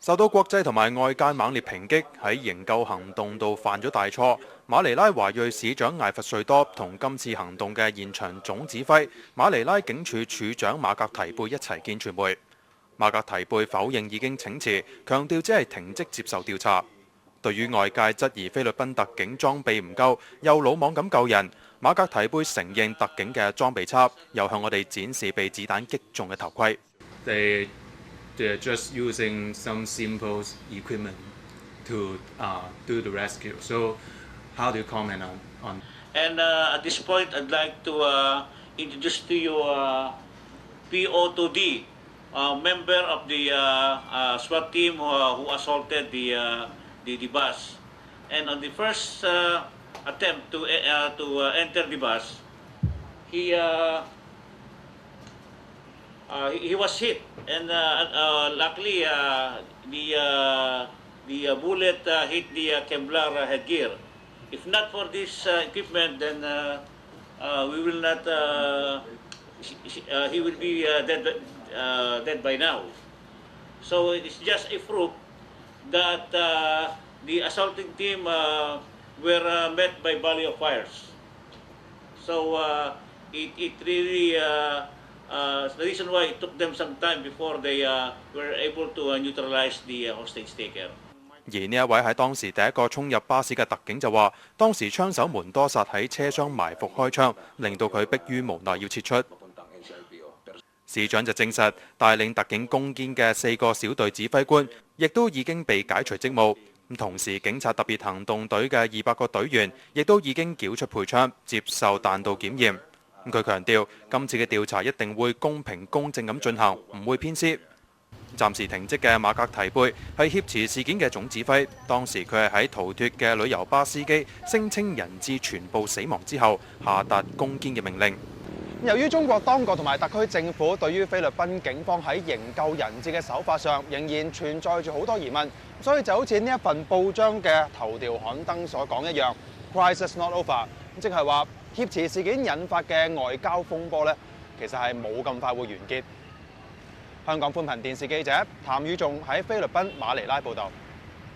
受到國際同埋外界猛烈抨擊，喺營救行動度犯咗大錯。馬尼拉華裔市長艾弗瑞多同今次行動嘅現場總指揮馬尼拉警署署長馬格提貝一齊見傳媒。馬格提貝否認已經請辭，強調只係停職接受調查。對於外界質疑菲律賓特警裝備唔夠，又魯莽咁救人，馬格提貝承認特警嘅裝備差，又向我哋展示被子彈擊中嘅頭盔。They're just using some simple equipment to do the rescue. So, how do you comment on? And at this point, I'd like to introduce to you PO2D, member of the SWAT team who assaulted the bus. And on the first attempt to enter the bus, he was hit, and luckily the bullet hit the Kevlar headgear. If not for this equipment, then we will not. He will be dead by now. So it's just a proof that the assaulting team were met by volley of fires. So it really. The reason why it took them some time before they were able to neutralize the hostage taker. 而呢一位喺當時第一個衝入巴士嘅特警就話，當時槍手門多薩喺車廂埋伏開槍，令到佢迫於無奈要撤出。市長就證實，帶領特警攻堅嘅4個小隊指揮官，亦都已經被解除職務。同時，警察特別行動隊嘅200個隊員，亦都已經繳出配槍，接受彈道檢驗。佢強調，今次嘅調查一定會公平公正咁進行，唔會偏私。暫時停職嘅馬格提貝係挾持事件嘅總指揮，當時佢係喺逃脫嘅旅遊巴司機聲稱人質全部死亡之後，下達攻堅嘅命令。由於中國當局同埋特區政府對於菲律賓警方喺營救人質嘅手法上，仍然存在住好多疑問，所以就好似呢一份報章嘅頭條刊登所講一樣 ，Crisis not over， 即係話挾持事件引發嘅外交風波呢，其實係冇咁快會完結。香港寬頻電視記者譚宇仲喺菲律賓馬尼拉報導。